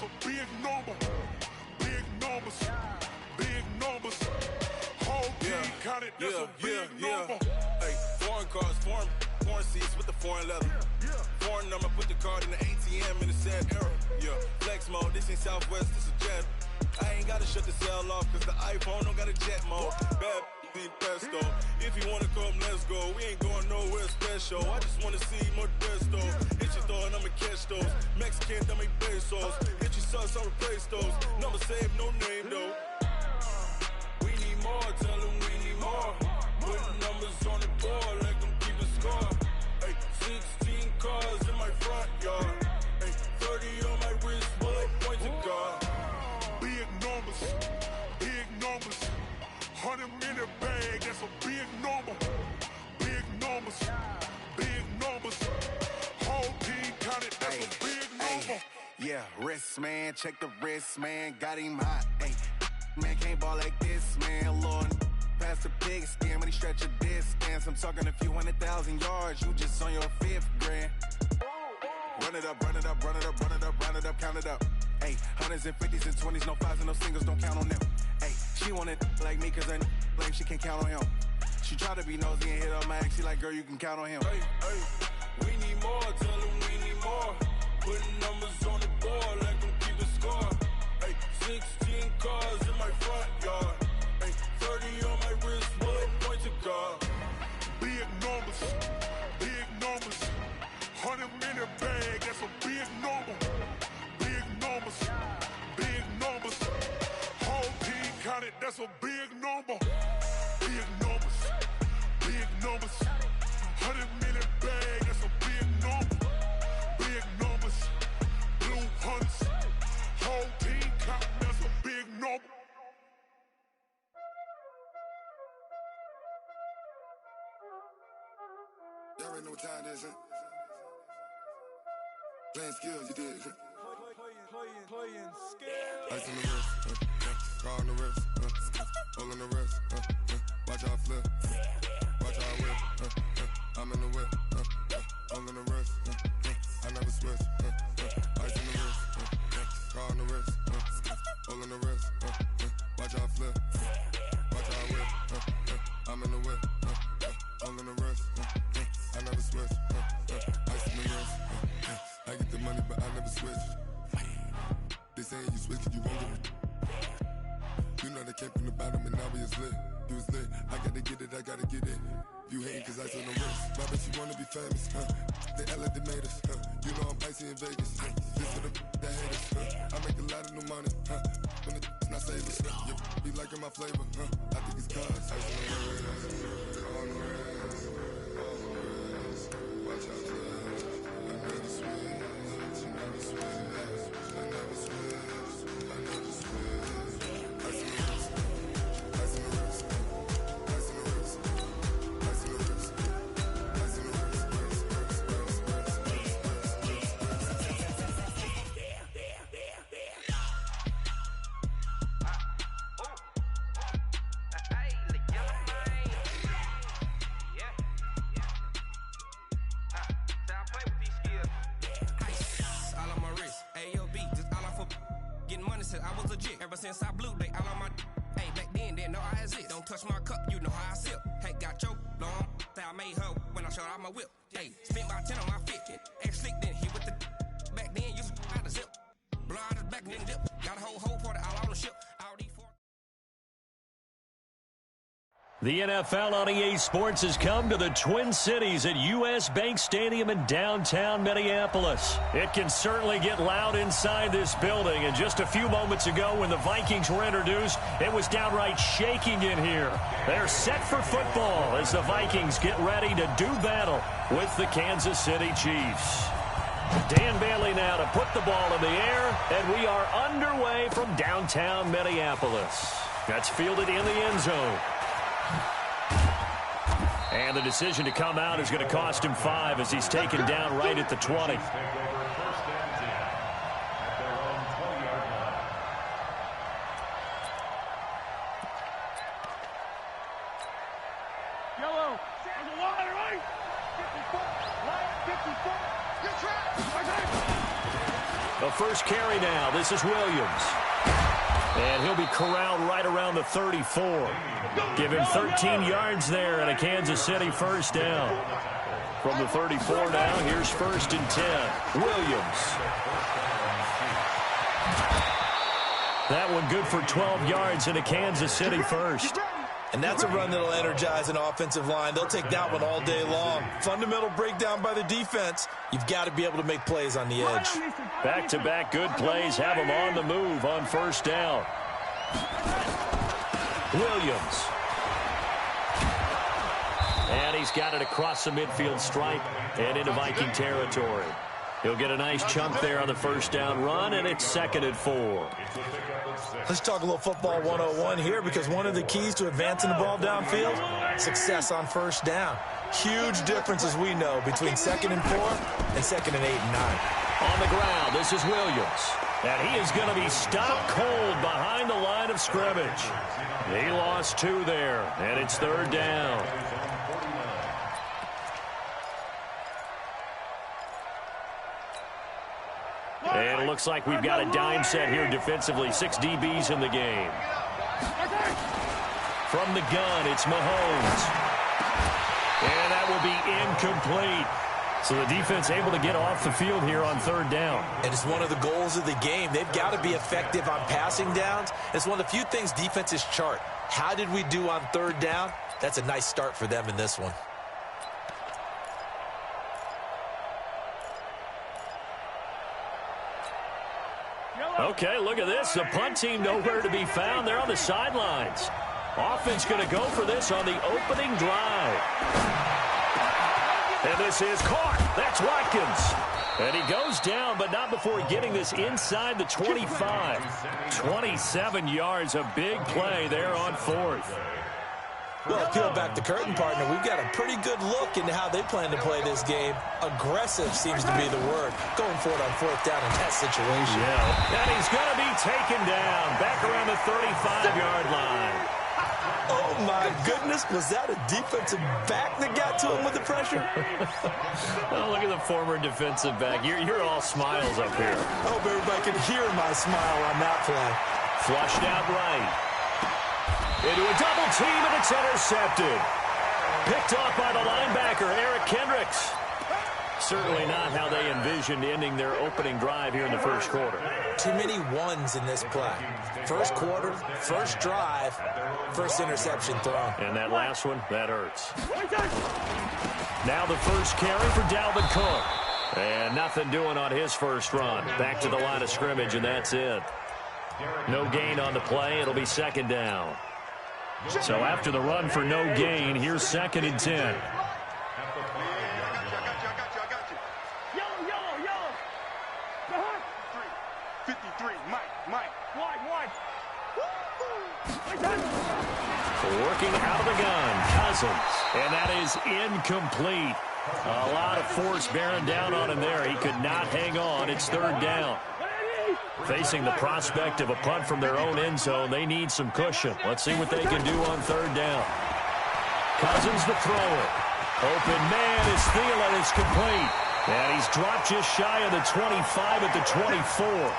that's a big number. Big numbers, big numbers. Whole team counted, that's a big number. Hey, foreign cars, foreign seats with the foreign leather. Foreign number, put the card in the ATM in the sad era. Yeah, flex mode, this ain't Southwest, this a jet. I ain't gotta shut the cell off, cause the iPhone don't got a jet mode. Bad need pesto. If you wanna come, let's go. We ain't going nowhere special. I just wanna see more desto. Hit your throw and I'ma catch those. Mexican, dummy pesos. Hit your sauce, I'll replace those. Number saved, no name though. We need more, tell them we need more. Putting numbers on the board, let them keep a score. Hey, 16 cars in my front yard. Hey, 30 on my wrist, bullet point to God. Big numbers, big numbers. 100 minute bag, that's a big number. Big numbers, big numbers. Whole team counted, that's a big number. Yeah, wrist man, check the wrist man, got him hot. Ay, man can't ball like this, man. Lord, past the pig skin when he stretch a distance. I'm talking a few 100,000 yards, you just on your 5th grand. Run it up, run it up, run it up, run it up, run it up, count it up. Ay, hundreds and 50s and 20s, no 5s and no singles, don't count on them. Ay, she want it like me, cause I blame she can't count on him. She try to be nosy and hit up my ex, she like, girl, you can count on him. Hey, we need more, tell them we need more. Putting numbers on the board, let them keep a score. Hey, 16 cars in my front yard. Hey, 30 on my wrist, bullet point to God. Big numbers, big numbers. 100 minute bag, that's a big number. Big numbers, big numbers. Whole team counted, that's a big number. Big numbers, big numbers. 100 minute bag, that's a big number. Big numbers, blue hunts. Whole team counting, that's a big number. Y'all already know what time it is, huh? Playing skills, you did. Playing skills. Ice on the wrist, car on the wrist, hole on the wrist, watch how I flip, watch how I whip, I'm in the whip, hole on the wrist, I never switch, ice on the wrist, car on the wrist, hole on the wrist, watch how I flip, watch how I whip, I'm in the whip, hole on the wrist, I never switch, ice on the wrist, I get the money but I never switch. They saying you switch and you won't get it. You know they came from the bottom and now we is lit. You was lit, I gotta get it, I gotta get it. You hating cause ice on the wrist. Why bet you wanna be famous, huh? They act like they made us, huh? You know I'm icy in Vegas, This for the that hate us, I make a lot of new money, When it's not savers, You be liking my flavor, I think it's cause ice on the wrist, on the wrist, on the wrist. Watch out, I never switch, I never switch. I never switch, I never switch. Ice in the wrist, ice in the wrist, ice in the wrist, ice in the wrist, ice in the wrist, I was legit. Ever since I blew, they all on my hey, back then, didn't know I exist. Don't touch my cup, you know how I sip. Hey, got your long, say I made her when I showed out my whip. Hey, spent my 10 on my fit. Ex-slick, then hit with the back then, used to out the zip. Blow out his back, then dip. Got a whole party all on the ship. All these four. The NFL on EA Sports has come to the Twin Cities at U.S. Bank Stadium in downtown Minneapolis. It can certainly get loud inside this building, and just a few moments ago when the Vikings were introduced, it was downright shaking in here. They're set for football as the Vikings get ready to do battle with the Kansas City Chiefs. Dan Bailey now to put the ball in the air, and we are underway from downtown Minneapolis. That's fielded in the end zone. And the decision to come out is going to cost him 5 as he's taken down right at the 20. Yellow. On the line, right? 54. Line 54. You're trapped. A first carry now. This is Williams. And he'll be corralled right around the 34. Give him 13 yards there and a Kansas City first down. From the 34 now, here's 1st and 10. Williams. That one good for 12 yards and a Kansas City first. And that's a run that'll energize an offensive line. They'll take that one all day long. Fundamental breakdown by the defense. You've got to be able to make plays on the edge. Back-to-back good plays have him on the move on first down. Williams. And he's got it across the midfield stripe and into Viking territory. He'll get a nice chunk there on the first down run, and it's 2nd and 4. Let's talk a little football 101 here, because one of the keys to advancing the ball downfield, success on first down. Huge difference, as we know, between 2nd and 4 and 2nd and 8 and 9. On the ground, this is Williams. And he is going to be stopped cold behind the line of scrimmage. He lost 2 there, and it's 3rd down. And it looks like we've got a dime set here defensively. 6 DBs in the game. From the gun, it's Mahomes. And that will be incomplete. So the defense able to get off the field here on 3rd down. And it's one of the goals of the game. They've got to be effective on passing downs. It's one of the few things defenses chart. How did we do on 3rd down? That's a nice start for them in this one. Okay, look at this. The punt team nowhere to be found. They're on the sidelines. Offense going to go for this on the opening drive. And this is caught. That's Watkins. And he goes down, but not before getting this inside the 25. 27 yards, a big play there on 4th. Well, peel back the curtain, partner. We've got a pretty good look into how they plan to play this game. Aggressive seems to be the word. Going for it on 4th down in that situation. Yeah. And he's going to be taken down back around the 35-yard line. Oh, my goodness. Was that a defensive back that got to him with the pressure? Oh, look at the former defensive back. You're all smiles up here. I hope everybody can hear my smile on that play. Flushed out right. Into a double team, and it's intercepted. Picked off by the linebacker, Eric Kendricks. Certainly not how they envisioned ending their opening drive here in the first quarter. Too many ones in this play. First quarter, first drive, first interception thrown. And that last one, that hurts. Now the first carry for Dalvin Cook. And nothing doing on his first run. Back to the line of scrimmage, and that's it. No gain on the play. It'll be 2nd down. So after the run for no gain, here's 2nd and 10. Working out of the gun, Cousins. And that is incomplete. A lot of force bearing down on him there. He could not hang on. It's 3rd down. Facing the prospect of a punt from their own end zone, they need some cushion. Let's see what they can do on 3rd down. Cousins to throw it. Open man is Thielen. It's complete. And he's dropped just shy of the 25 at the 24.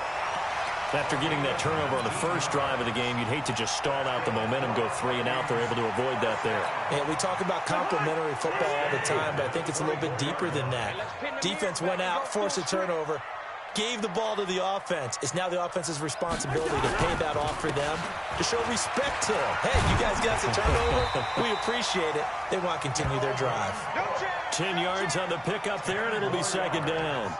After getting that turnover on the first drive of the game, you'd hate to just stall out the momentum, go 3 and out. They're able to avoid that there. Yeah, we talk about complementary football all the time, but I think it's a little bit deeper than that. Defense went out, forced a turnover, gave the ball to the offense. It's now the offense's responsibility to pay that off for them, to show respect to them. Hey, you guys got some turnover? We appreciate it. They want to continue their drive. 10 yards on the pickup there, and it'll be 2nd down.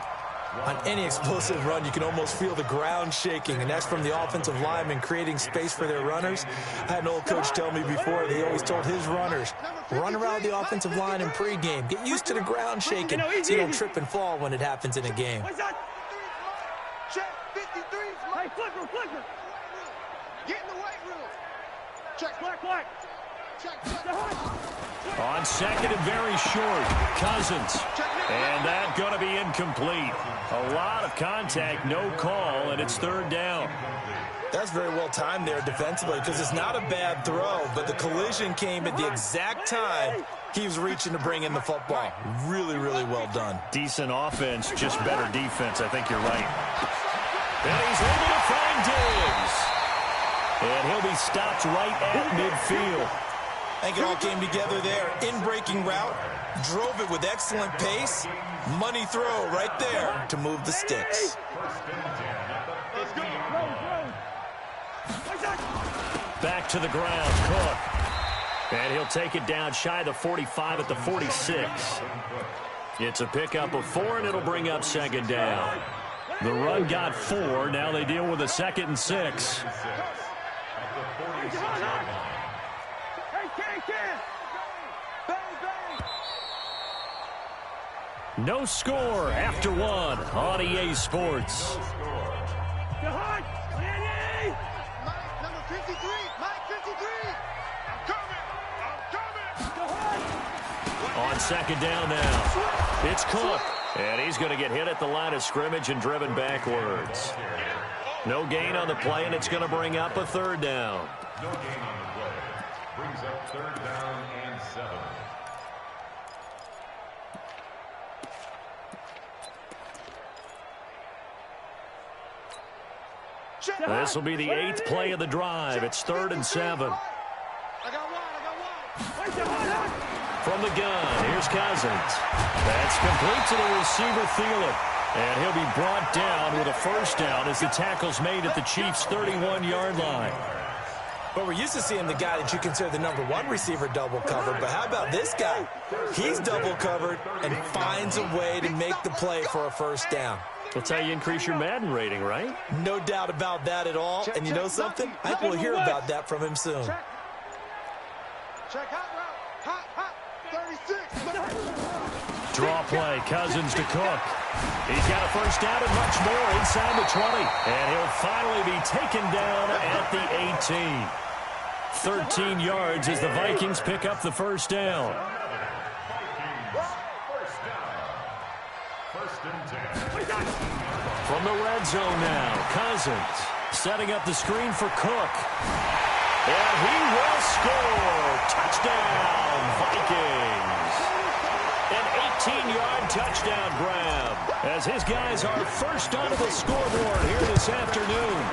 On any explosive run, you can almost feel the ground shaking, and that's from the offensive linemen creating space for their runners. I had an old coach tell me before, he always told his runners, run around the offensive line in pregame. Get used to the ground shaking so you don't trip and fall when it happens in a game. Check 53. Hey, flipper. Get in the weight room. Check, black. On 2nd and very short, Cousins. And that going to be incomplete. A lot of contact, no call, and it's 3rd down. That's very well timed there defensively, because it's not a bad throw, but the collision came at the exact time he was reaching to bring in the football. Really, really well done. Decent offense, just better defense. I think you're right. And he'll be stopped right at midfield. I think it all came together there. In-breaking route, drove it with excellent pace. Money throw right there to move the sticks. Back to the ground, Cook. And he'll take it down shy of the 45 at the 46. It's a pickup of 4, and it'll bring up second down. The run got 4. Now they deal with a 2nd and 6. No score after 1 on EA Sports. Number 53, Mike 53. I'm coming. On second down now, it's Cook. And he's going to get hit at the line of scrimmage and driven backwards. No gain on the play, and it's going to bring up a 3rd down. No gain on the play. Brings up 3rd down and 7. This will be the 8th play of the drive. It's 3rd and 7. I got one. From the gun, here's Cousins. That's complete to the receiver, Thielen. And he'll be brought down with a 1st down as the tackle's made at the Chiefs' 31-yard line. But we're used to seeing the guy that you consider the number 1 receiver double covered. But how about this guy? He's double covered and finds a way to make the play for a 1st down. That's how you increase your Madden rating, right? No doubt about that at all. And you know something? I think we'll hear about that from him soon. Check hot route. Hot. 36. Draw play, Cousins to Cook. He's got a 1st down and much more inside the 20. And he'll finally be taken down at the 18. 13 yards as the Vikings pick up the 1st down. From the red zone now, Cousins setting up the screen for Cook. And he will score. Touchdown, Vikings. An 18-yard touchdown grab as his guys are first onto the scoreboard here this afternoon.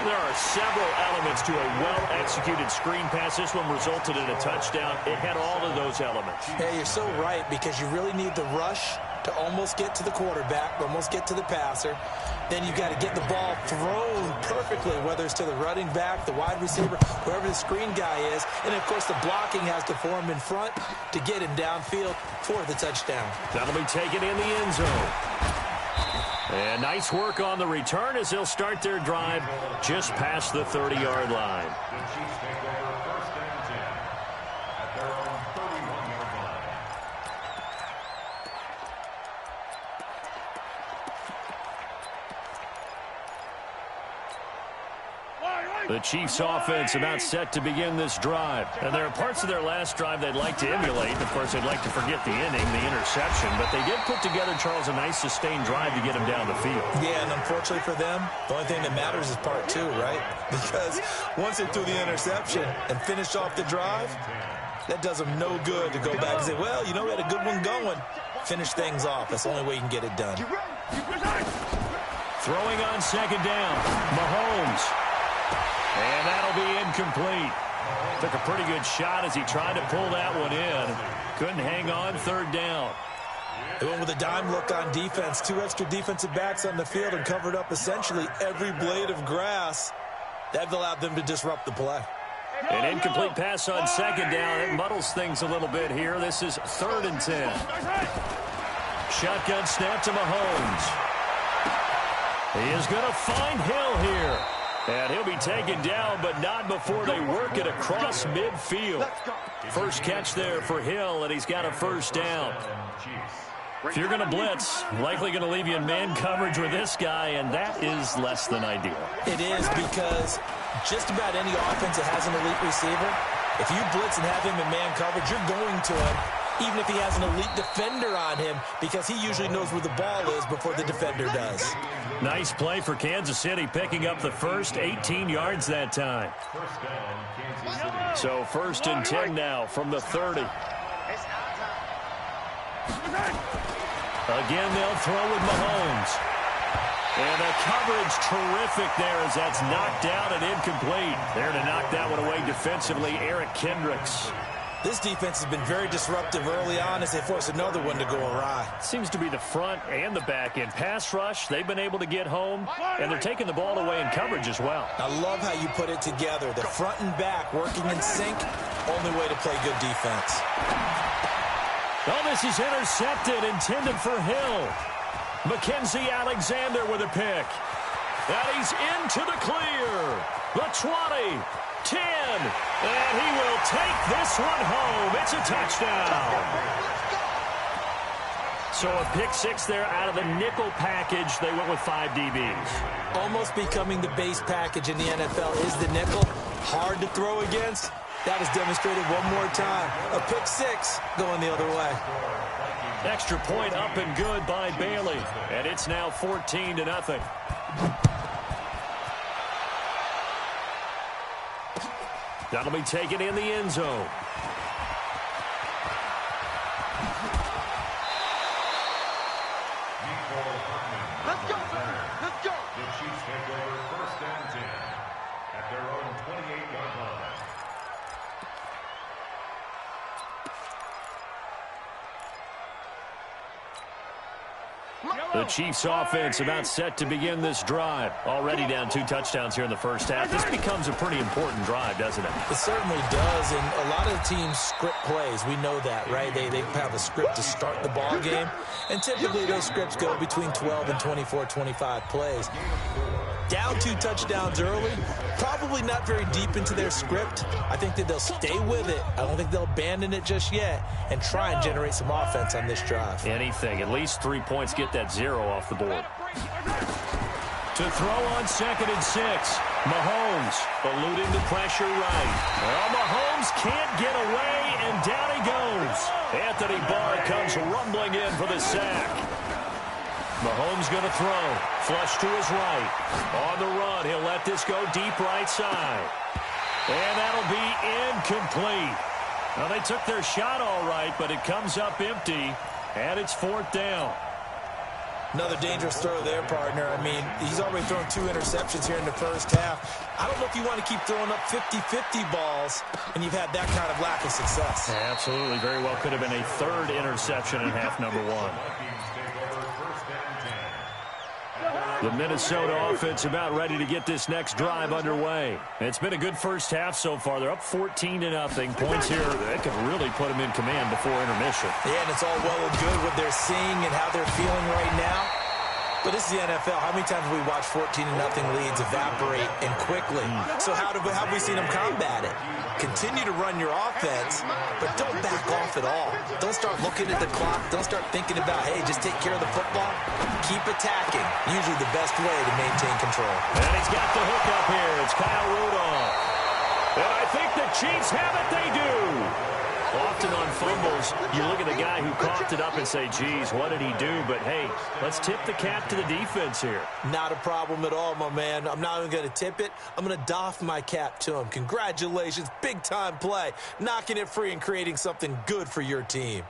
There are several elements to a well-executed screen pass. This one resulted in a touchdown. It had all of those elements. Yeah, you're so right, because you really need the rush to almost get to the quarterback, almost get to the passer. Then you've got to get the ball thrown perfectly, whether it's to the running back, the wide receiver, whoever the screen guy is. And, of course, the blocking has to form in front to get him downfield for the touchdown. That'll be taken in the end zone. And nice work on the return as they'll start their drive just past the 30-yard line. The Chiefs take over 1st and 10 at their own 31-yard line. The Chiefs offense about set to begin this drive. And there are parts of their last drive they'd like to emulate. Of course, they'd like to forget the inning, the interception. But they did put together, Charles, a nice sustained drive to get him down the field. Yeah, and unfortunately for them, the only thing that matters is part 2, right? Because once they threw the interception and finished off the drive, that does them no good to go back and say, well, you know, we had a good one going. Finish things off. That's the only way you can get it done. Throwing on second down, Mahomes. And that'll be incomplete. Took a pretty good shot as he tried to pull that one in. Couldn't hang on, 3rd down. They went with a dime look on defense. 2 extra defensive backs on the field and covered up essentially every blade of grass. That allowed them to disrupt the play. An incomplete pass on second down. It muddles things a little bit here. This is 3rd and 10. Shotgun snap to Mahomes. He is going to find Hill here. And he'll be taken down, but not before they work it across midfield. First catch there for Hill, and he's got a 1st down. If you're going to blitz, likely going to leave you in man coverage with this guy, and that is less than ideal. It is, because just about any offense that has an elite receiver, if you blitz and have him in man coverage, you're going to him, even if he has an elite defender on him, because he usually knows where the ball is before the defender does. Nice play for Kansas City, picking up the first 18 yards that time. So 1st and 10 now from the 30. Again, they'll throw with Mahomes. And the coverage terrific there as that's knocked down and incomplete. There to knock that one away defensively, Eric Kendricks. This defense has been very disruptive early on as they force another one to go awry. Seems to be the front and the back end. Pass rush, they've been able to get home, and they're taking the ball away in coverage as well. I love how you put it together. The front and back working in sync, only way to play good defense. Oh, this is intercepted, intended for Hill. Mackenzie Alexander with a pick. And he's into the clear. The 20. 10, and he will take this one home. It's a touchdown. So a pick six there out of the nickel package. They went with 5 DBs. Almost becoming the base package in the NFL is the nickel. Hard to throw against. That is demonstrated one more time. A pick six going the other way. Extra point up and good by Bailey. And it's now 14-0. That'll be taken in the end zone. Let's go, baby. Let's go. The Chiefs take over 1st and 10 at their own 28-yard line. The Chiefs offense about set to begin this drive. Already down 2 touchdowns here in the first half. This becomes a pretty important drive, doesn't it? It certainly does, and a lot of teams script plays. We know that, right? They have a script to start the ball game, and typically those scripts go between 12 and 24, 25 plays. Down 2 touchdowns early, probably not very deep into their script. I think that they'll stay with it. I don't think they'll abandon it just yet and try and generate some offense on this drive. Anything. At least 3 points, get that 0 off the board. To throw on 2nd and 6. Mahomes eluding the pressure right. Well, Mahomes can't get away, and down he goes. Anthony Barr comes rumbling in for the sack. Mahomes going to throw. Flush to his right. On the run, he'll let this go deep right side. And that'll be incomplete. Well, they took their shot all right, but it comes up empty, and it's 4th down. Another dangerous throw there, partner. I mean, he's already thrown 2 interceptions here in the first half. I don't know if you want to keep throwing up 50-50 balls, and you've had that kind of lack of success. Absolutely. Very well could have been a 3rd interception in half number 1. The Minnesota offense about ready to get this next drive underway. It's been a good first half so far. They're up 14-0. Points here, that could really put them in command before intermission. Yeah, and it's all well and good what they're seeing and how they're feeling right now. But this is the NFL. How many times have we watched 14-0 leads evaporate and quickly? So how have we seen them combat it? Continue to run your offense, but don't back off at all. Don't start looking at the clock. Don't start thinking about, hey, just take care of the football. Keep attacking. Usually the best way to maintain control. And he's got the hook up here. It's Kyle Rudolph. And I think the Chiefs have it. They do. Often on fumbles, you look at the guy who coughed it up and say, geez, what did he do? But, hey, let's tip the cap to the defense here. Not a problem at all, my man. I'm not even going to tip it. I'm going to doff my cap to him. Congratulations. Big-time play. Knocking it free and creating something good for your team.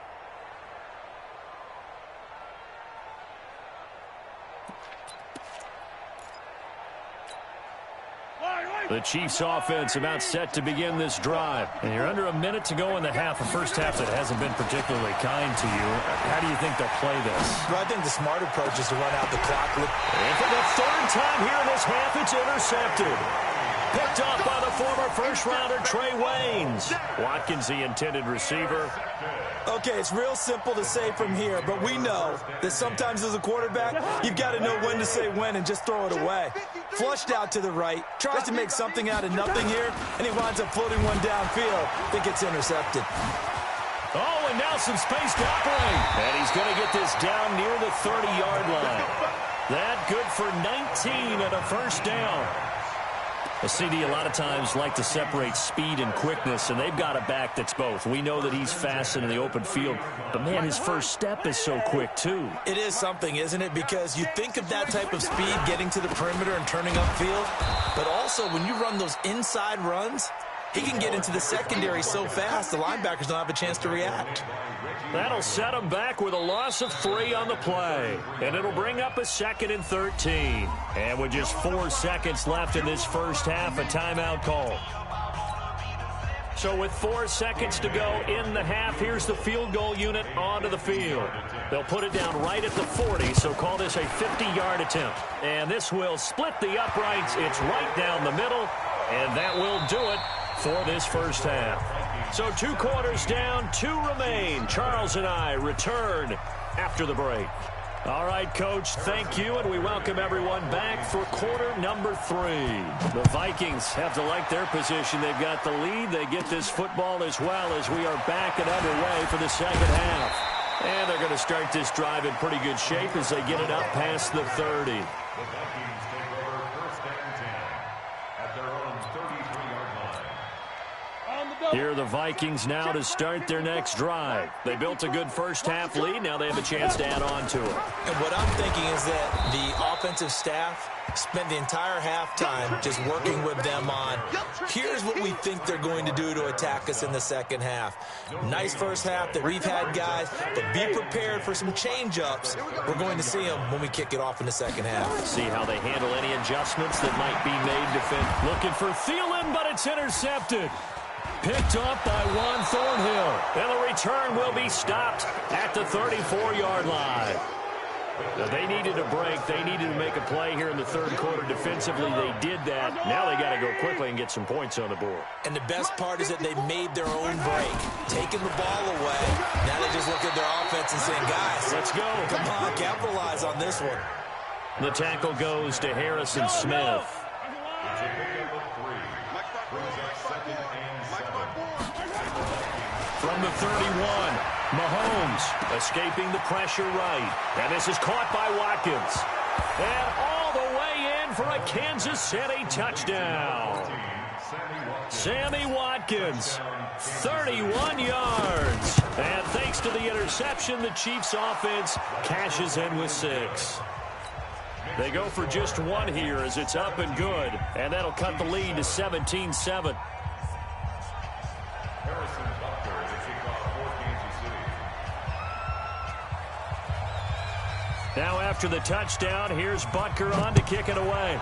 The Chiefs offense about set to begin this drive. And you're under a minute to go in the half. A first half that hasn't been particularly kind to you. How do you think they'll play this? Well, I think the smart approach is to run out the clock. And for the 3rd time here in this half, it's intercepted. Picked up by the former first-rounder Trey Waynes. Watkins, the intended receiver. Okay, it's real simple to say from here, but we know that sometimes as a quarterback, you've got to know when to say when and just throw it away. Flushed out to the right, tries to make something out of nothing here, and he winds up floating one downfield. I think it's intercepted. Oh, and now some space to operate. And he's going to get this down near the 30-yard line. That good for 19 and a first down. A CD a lot of times like to separate speed and quickness, and they've got a back that's both. We know that he's fast in the open field, but, man, his first step is so quick, too. It is something, isn't it? Because you think of that type of speed getting to the perimeter and turning upfield, but also when you run those inside runs, He can get into the secondary so fast, the linebackers don't have a chance to react. That'll set him back with a loss of 3 on the play. And it'll bring up a 2nd and 13. And with just 4 seconds left in this first half, a timeout call. So with 4 seconds to go in the half, here's the field goal unit onto the field. They'll put it down right at the 40, so call this a 50-yard attempt. And this will split the uprights. It's right down the middle, and that will do it for this first half. So 2 quarters down, 2 remain. Charles and I return after the break. All right, Coach, thank you, and we welcome everyone back for quarter number 3. The Vikings have to like their position. They've got the lead. They get this football as well as we are back and underway for the second half. And they're going to start this drive in pretty good shape as they get it up past the 30. The Vikings take over 1st and 10 at their own 33-yard line. Here are the Vikings now to start their next drive. They built a good first half lead. Now they have a chance to add on to it. And what I'm thinking is that the offensive staff spent the entire halftime just working with them on, here's what we think they're going to do to attack us in the second half. Nice first half that we've had, guys, but be prepared for some change-ups. We're going to see them when we kick it off in the second half. See how they handle any adjustments that might be made. Looking for Thielen, but it's intercepted. Picked up by Juan Thornhill. And the return will be stopped at the 34-yard line. Now, they needed a break. They needed to make a play here in the third quarter defensively. They did that. Now they got to go quickly and get some points on the board. And the best part is that they made their own break, taking the ball away. Now they just look at their offense and saying, guys, let's go. Come on, capitalize on this one. The tackle goes to Harrison Smith. From the 31, Mahomes escaping the pressure right. And this is caught by Watkins. And all the way in for a Kansas City touchdown. Sammy Watkins, 31 yards. And thanks to the interception, the Chiefs offense cashes in with 6. They go for just 1 here as it's up and good. And that'll cut the lead to 17-7. Now after the touchdown, here's Butker on to kick it away.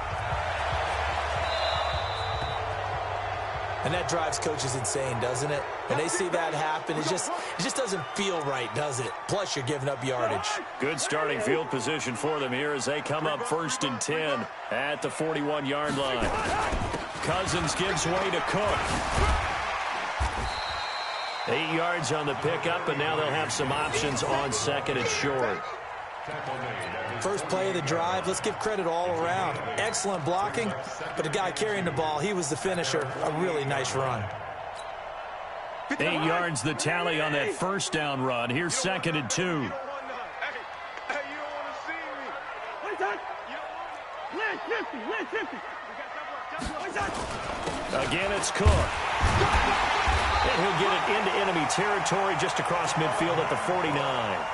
And that drives coaches insane, doesn't it? When they see that happen, it just doesn't feel right, does it? Plus, you're giving up yardage. Good starting field position for them here as they come up 1st and 10 at the 41-yard line. Cousins gives way to Cook. 8 yards on the pickup, and now they'll have some options on 2nd and short. First play of the drive, let's give credit all around. Excellent blocking, but the guy carrying the ball, he was the finisher. A really nice run. 8 yards the tally on that first down run. Here's 2nd and 2. Hey, you don't want to see me. Again, it's Cook. And he'll get it into enemy territory just across midfield at the 49.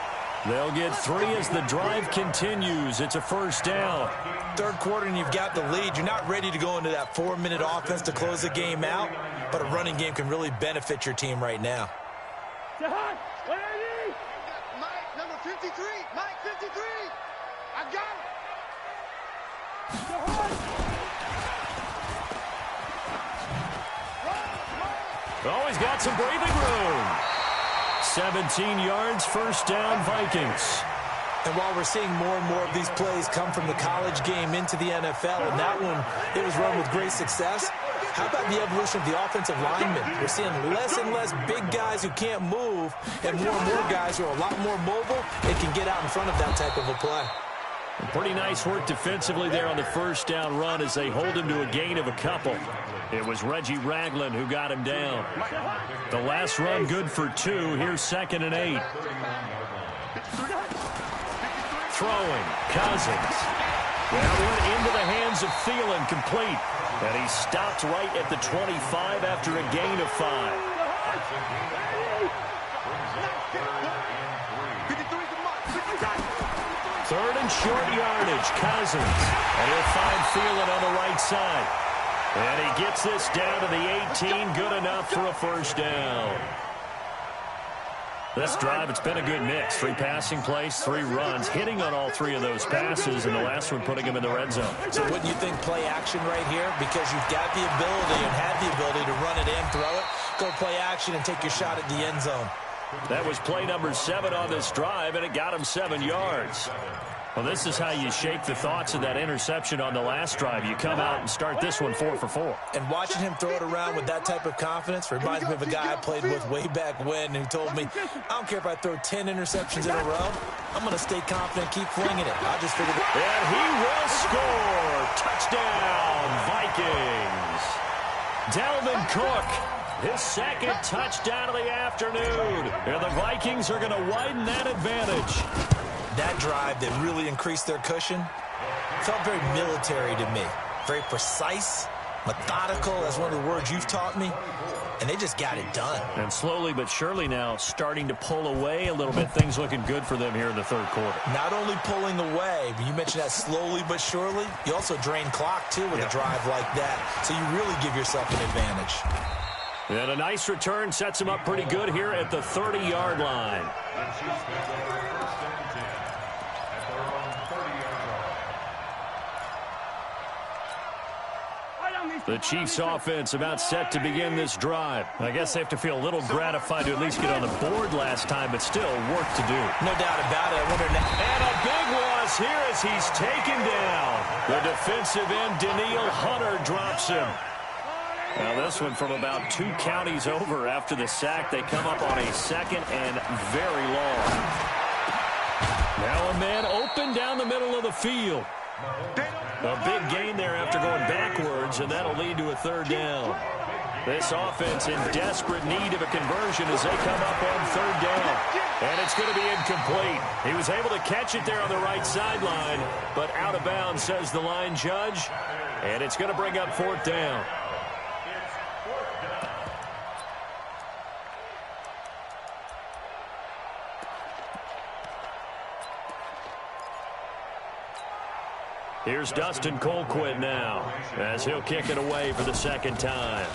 They'll get 3 as the drive continues. It's a first down. Third quarter and you've got the lead. You're not ready to go into that 4-minute offense to close the game out, but a running game can really benefit your team right now. Mike, number 53. Mike, 53. I got it. Always got some breathing room. 17 yards, first down, Vikings. And while we're seeing more and more of these plays come from the college game into the NFL, and that one, it was run with great success, how about the evolution of the offensive linemen? We're seeing less and less big guys who can't move, and more guys who are a lot more mobile and can get out in front of that type of a play. Pretty nice work defensively there on the first down run as they hold him to a gain of a couple. It was Reggie Ragland who got him down. The last run good for 2. Here's 2nd and 8. Throwing, Cousins. That one into the hands of Thielen, complete. And he stopped right at the 25 after a gain of 5. Third and short yardage, Cousins. And he'll find Thielen on the right side. And he gets this down to the 18, good enough for a first down. This drive, it's been a good mix. 3 passing plays, 3 runs, hitting on all 3 of those passes, and the last one putting him in the red zone. So wouldn't you think play action right here? Because you've got the ability and had the ability to run it in, throw it, go play action, and take your shot at the end zone. That was play number 7 on this drive, and it got him 7 yards. Well, this is how you shake the thoughts of that interception on the last drive. You come out and start this one 4 for 4. And watching him throw it around with that type of confidence reminds me of a guy I played with way back when who told me, I don't care if I throw 10 interceptions in a row, I'm going to stay confident, keep flinging it. I just figured it. And he will score. Touchdown, Vikings. Dalvin Cook, his 2nd touchdown of the afternoon. And the Vikings are going to widen that advantage. That drive that really increased their cushion felt very military to me. Very precise, methodical, that's one of the words you've taught me, and they just got it done. And slowly but surely now starting to pull away a little bit. Things looking good for them here in the 3rd quarter. Not only pulling away, but you mentioned that slowly but surely, you also drain clock, too, with a drive like that, so you really give yourself an advantage. And a nice return sets him up pretty good here at the 30-yard line. The Chiefs offense about set to begin this drive. I guess they have to feel a little gratified to at least get on the board last time, but still work to do. No doubt about it. I wonder now. And a big loss here as he's taken down. The defensive end, Daniil Hunter, drops him. Now this one from about 2 counties over after the sack. They come up on a 2nd and very long. Now a man open down the middle of the field. A big gain there after going backwards, and that'll lead to a 3rd down. This offense in desperate need of a conversion as they come up on 3rd down. And it's going to be incomplete. He was able to catch it there on the right sideline, but out of bounds, says the line judge. And it's going to bring up 4th down. Here's Dustin Colquitt now as he'll kick it away for the 2nd time.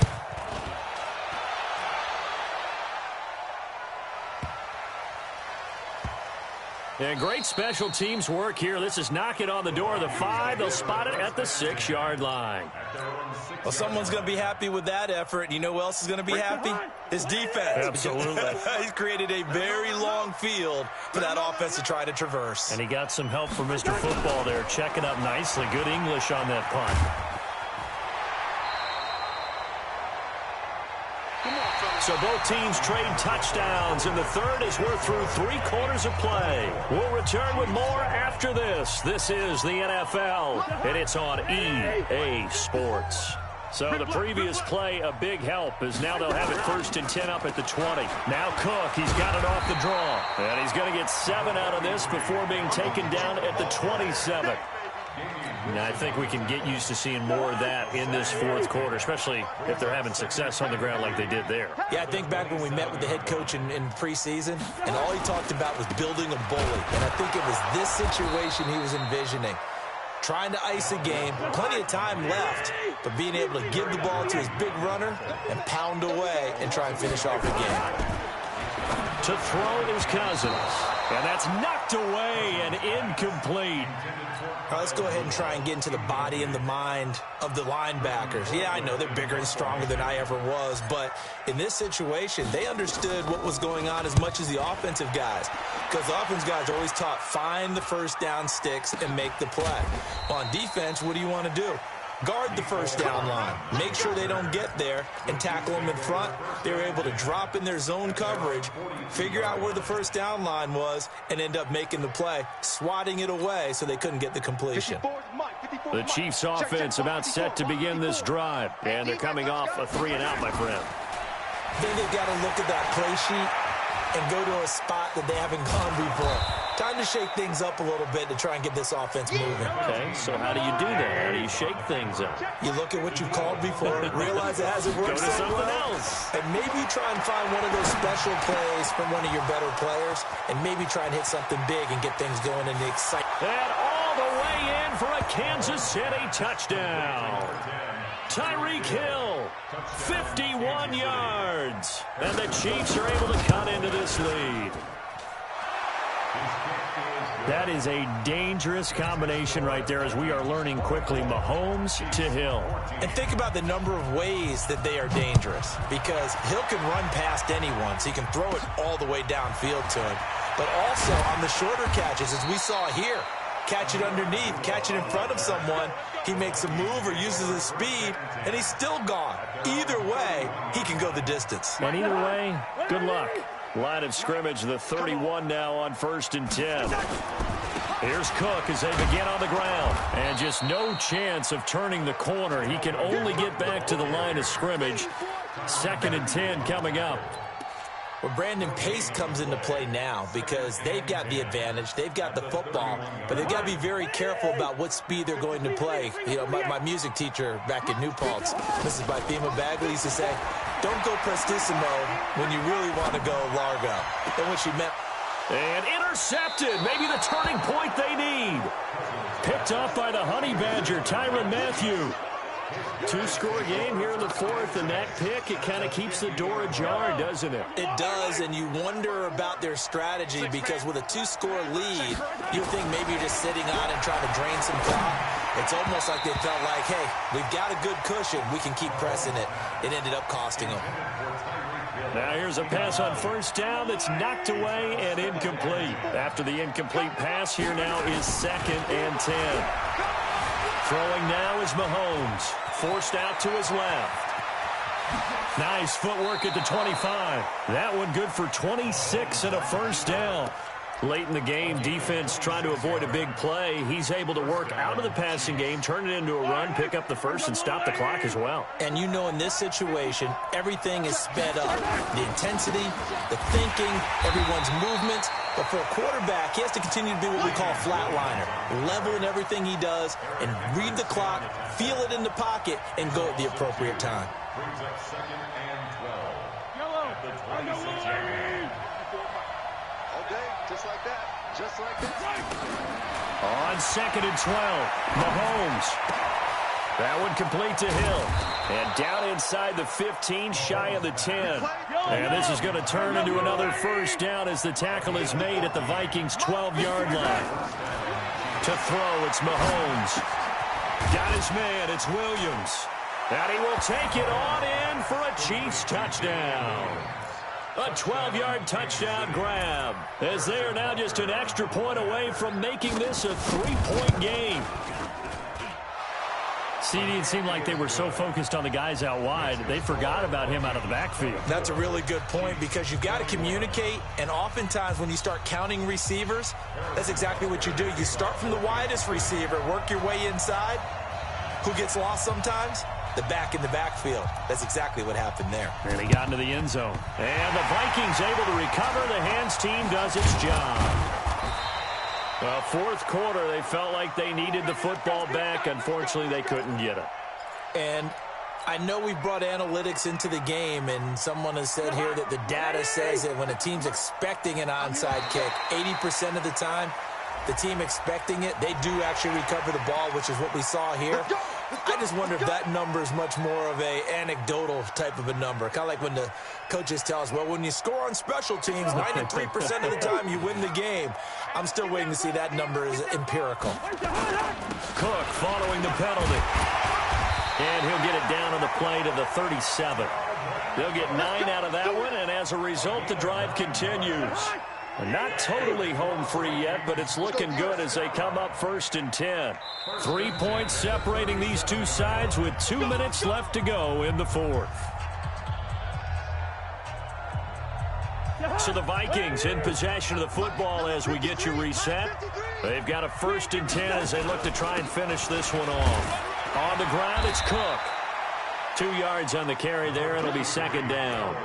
And great special teams work here. This is knock it on the door of the 5. They'll spot it at the 6-yard line. Well, someone's going to be happy with that effort. You know who else is going to be happy? His defense. Absolutely. He's created a very long field for that offense to try to traverse. And he got some help from Mr. Football there, checking up nicely. Good English on that punt. So both teams trade touchdowns, and the 3rd as we're through 3 quarters of play. We'll return with more after this. This is the NFL, and it's on EA Sports. So the previous play, a big help, as now they'll have it 1st and 10 up at the 20. Now Cook, he's got it off the draw. And he's going to get 7 out of this before being taken down at the 27. And I think we can get used to seeing more of that in this 4th quarter, especially if they're having success on the ground like they did there. Yeah, I think back when we met with the head coach in preseason, and all he talked about was building a bully. And I think it was this situation he was envisioning. Trying to ice a game, plenty of time left, but being able to give the ball to his big runner and pound away and try and finish off the game. To throw is Cousins, and that's knocked away and incomplete. All right, let's go ahead and try and get into the body and the mind of the linebackers. Yeah, I know they're bigger and stronger than I ever was, but in this situation, they understood what was going on as much as the offensive guys, because the offensive guys are always taught, find the 1st down sticks and make the play. On defense, what do you want to do? Guard the 1st down line. Make sure they don't get there and tackle them in front. They were able to drop in their zone coverage, figure out where the 1st down line was, and end up making the play, swatting it away so they couldn't get the completion. The Chiefs offense about set to begin this drive, and they're coming off a 3 and out, my friend. I think they've got to look at that play sheet and go to a spot that they haven't gone before. Time to shake things up a little bit to try and get this offense moving. Okay, so how do you do that? How do you shake things up? You look at what you've called before, realize it hasn't worked Go to so something well, else. and maybe try and find one of those special plays from one of your better players, and maybe try and hit something big and get things going in the excitement. And all the way in for a Kansas City touchdown. Tyreek Hill, 51 yards. And the Chiefs are able to cut into this lead. That is a dangerous combination right there, as we are learning quickly. Mahomes to Hill. And think about the number of ways that they are dangerous, because Hill can run past anyone, so he can throw it all the way downfield to him. But also on the shorter catches, as we saw here, catch it underneath, catch it in front of someone, he makes a move or uses his speed, and he's still gone. Either way, he can go the distance. And either way, good luck. Line of scrimmage, the 31 now on 1st and 10. Here's Cook as they begin on the ground. And just no chance of turning the corner. He can only get back to the line of scrimmage. 2nd and 10 coming up. Well, Brandon, pace comes into play now because they've got the advantage. They've got the football, but they've got to be very careful about what speed they're going to play. You know, my music teacher back in New Paltz, Mrs. Bifema Bagley, used to say, don't go prestissimo when you really want to go largo. And what she meant. And intercepted. Maybe the turning point they need. Picked off by the Honey Badger, Tyrann Mathieu. 2-score game here in the 4th, and that pick, it kind of keeps the door ajar, doesn't it? It does, and you wonder about their strategy, because with a 2-score lead, you think maybe you're just sitting on and trying to drain some clock. It's almost like they felt like, hey, we've got a good cushion. We can keep pressing it. It ended up costing them. Now here's a pass on 1st down that's knocked away and incomplete. After the incomplete pass, here now is 2nd and 10. Throwing now is Mahomes. Forced out to his left. Nice footwork at the 25. That one good for 26 and a 1st down. Late in the game, defense trying to avoid a big play. He's able to work out of the passing game, turn it into a run, pick up the 1st, and stop the clock as well. And you know, in this situation, everything is sped up. The intensity, the thinking, everyone's movement. But for a quarterback, he has to continue to be what we call a flatliner. Level in everything he does and read the clock, feel it in the pocket, and go at the appropriate time. Brings up 2nd and 12 at the 26-yard. Okay, just like that. Just like that. On 2nd and 12, Mahomes. That one complete to Hill. And down inside the 15, shy of the 10. And this is going to turn into another 1st down as the tackle is made at the Vikings' 12-yard line. To throw, it's Mahomes. Got his man, it's Williams. And he will take it on in for a Chiefs touchdown. A 12-yard touchdown grab, as they are now just an extra point away from making this a 3-point game. CD, it seemed like they were so focused on the guys out wide, they forgot about him out of the backfield. That's a really good point, because you've got to communicate, and oftentimes when you start counting receivers, that's exactly what you do. You start from the widest receiver, work your way inside. Who gets lost sometimes? The back in the backfield. That's exactly what happened there. And he got into the end zone. And the Vikings able to recover. The hands team does its job. Well, 4th quarter, they felt like they needed the football back. Unfortunately, they couldn't get it. And I know we brought analytics into the game, and someone has said here that the data says that when a team's expecting an onside kick, 80% of the time, the team expecting it, they do actually recover the ball, which is what we saw here. I just wonder if that number is much more of a anecdotal type of a number. Kind of like when the coaches tell us, well, when you score on special teams, 93% of the time you win the game. I'm still waiting to see that number is empirical. Cook following the penalty. And he'll get it down on the play to the 37. They'll get 9 out of that one, and as a result, the drive continues. Not totally home free yet, but it's looking good as they come up 1st and 10. 3 points separating these two sides with 2 minutes left to go in the 4th. So the Vikings in possession of the football as we get you reset. They've got a 1st and 10 as they look to try and finish this one off. On the ground, it's Cook. 2 yards on the carry there. It'll be 2nd down.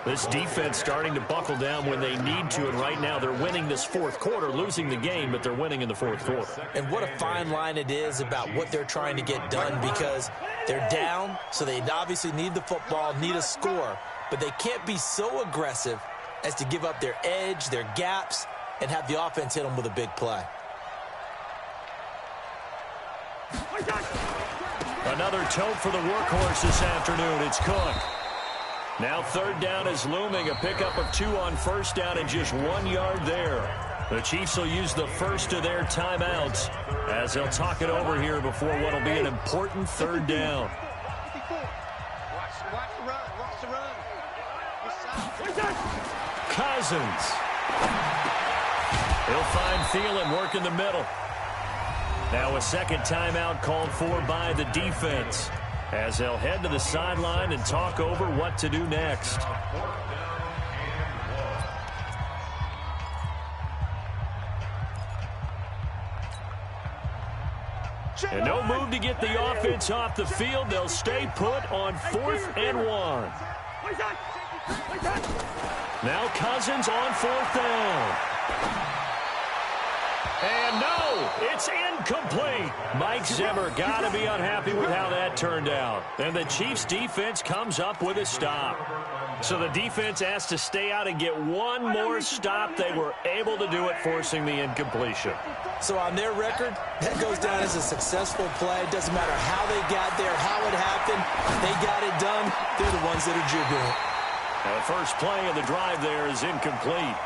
This defense starting to buckle down when they need to, and right now they're winning this 4th quarter, losing the game, but they're winning in the 4th quarter. And what a fine line it is about what they're trying to get done, because they're down, so they obviously need the football, need a score, but they can't be so aggressive as to give up their edge, their gaps, and have the offense hit them with a big play. Another tote for the workhorse this afternoon. It's Cook. Now third down is looming. A pickup of 2 on first down and just 1 yard there. The Chiefs will use the first of their timeouts as they'll talk it over here before what will be an important third down. Watch the run. Watch the run. Cousins. He'll find Thielen working the middle. Now a second timeout called for by the defense as they'll head to the sideline and talk over what to do next. And no move to get the offense off the field. They'll stay put on 4th and 1. Now Cousins on 4th down. And no, it's incomplete. Mike Zimmer got to be unhappy with how that turned out. And the Chiefs defense comes up with a stop. So the defense asked to stay out and get one more stop. They were able to do it, forcing the incompletion. So on their record, that goes down as a successful play. It doesn't matter how they got there, how it happened. They got it done. They're the ones that are jubilant. The first play of the drive there is incomplete.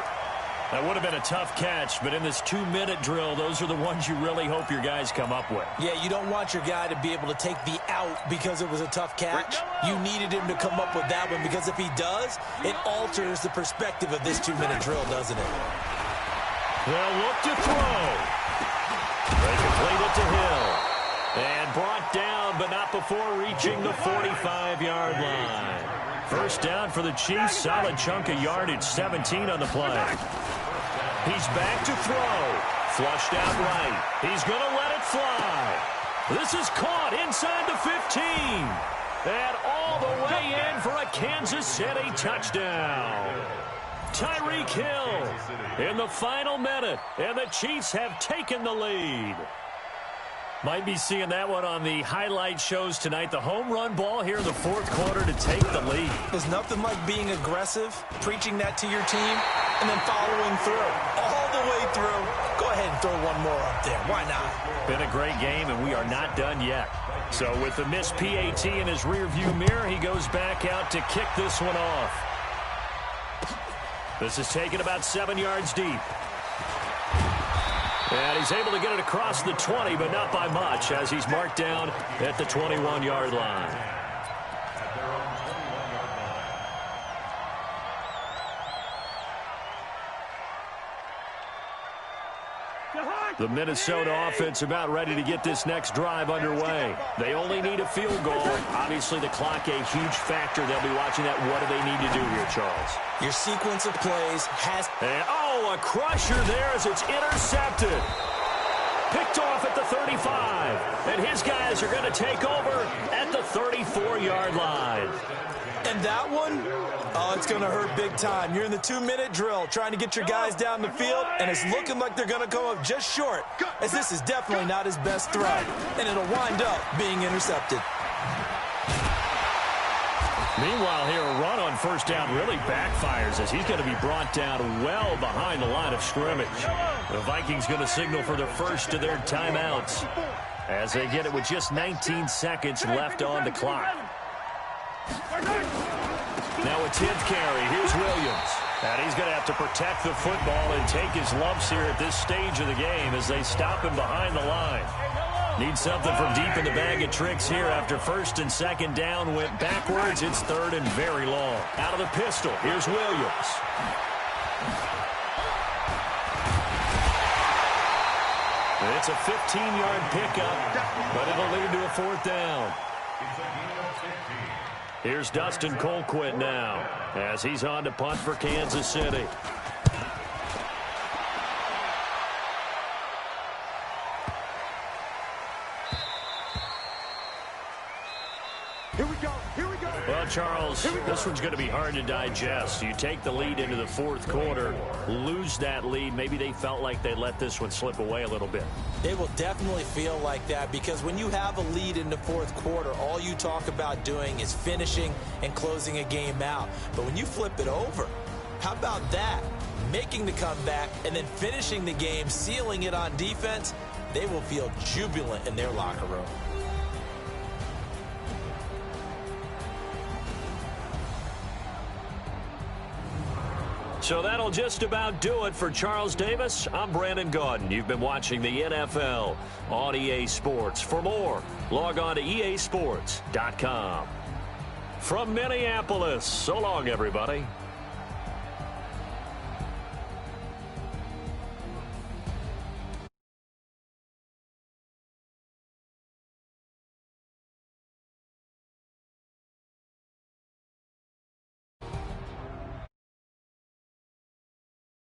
That would have been a tough catch, but in this 2-minute drill, those are the ones you really hope your guys come up with. Yeah, you don't want your guy to be able to take the out because it was a tough catch. You needed him to come up with that one because if he does, it alters the perspective of this 2-minute drill, doesn't it? They'll look to throw. They complete it to Hill. And brought down, but not before reaching the 45-yard line. First down for the Chiefs. Solid chunk of yardage, 17 on the play. He's back to throw. Flushed out right. He's going to let it fly. This is caught inside the 15. And all the way in for a Kansas City touchdown. Tyreek Hill in the final minute. And the Chiefs have taken the lead. Might be seeing that one on the highlight shows tonight. The home run ball here in the 4th quarter to take the lead. There's nothing like being aggressive, preaching that to your team, and then following through. All the way through. Go ahead and throw one more up there. Why not? Been a great game, and we are not done yet. So with the missed PAT in his rearview mirror, he goes back out to kick this one off. This is taken about 7 yards deep. And he's able to get it across the 20, but not by much, as he's marked down at the 21-yard line. The Minnesota offense about ready to get this next drive underway. They only need a field goal. Obviously, the clock a huge factor. They'll be watching that. What do they need to do here, Charles? Your sequence of plays has... And, a crusher there as it's intercepted. Picked off at the 35. And his guys are going to take over at the 34-yard line. And that one, it's going to hurt big time. You're in the 2-minute drill trying to get your guys down the field, and it's looking like they're going to come up just short, as this is definitely not his best throw, and it'll wind up being intercepted. Meanwhile here, a run on first down really backfires as he's going to be brought down well behind the line of scrimmage. The Vikings going to signal for the first of their timeouts as they get it with just 19 seconds left on the clock. Now a 10th carry. Here's Williams. And he's going to have to protect the football and take his lumps here at this stage of the game as they stop him behind the line. Need something from deep in the bag of tricks here after first and second down went backwards. It's third and very long. Out of the pistol. Here's Williams. It's a 15-yard pickup, but it'll lead to a 4th down. Here's Dustin Colquitt now as he's on to punt for Kansas City. Well, Charles, this one's going to be hard to digest. You take the lead into the 4th quarter, lose that lead. Maybe they felt like they let this one slip away a little bit. They will definitely feel like that because when you have a lead in the 4th quarter, all you talk about doing is finishing and closing a game out. But when you flip it over, how about that? Making the comeback and then finishing the game, sealing it on defense, they will feel jubilant in their locker room. So that'll just about do it for Charles Davis. I'm Brandon Gaudin. You've been watching the NFL on EA Sports. For more, log on to easports.com. From Minneapolis, so long, everybody.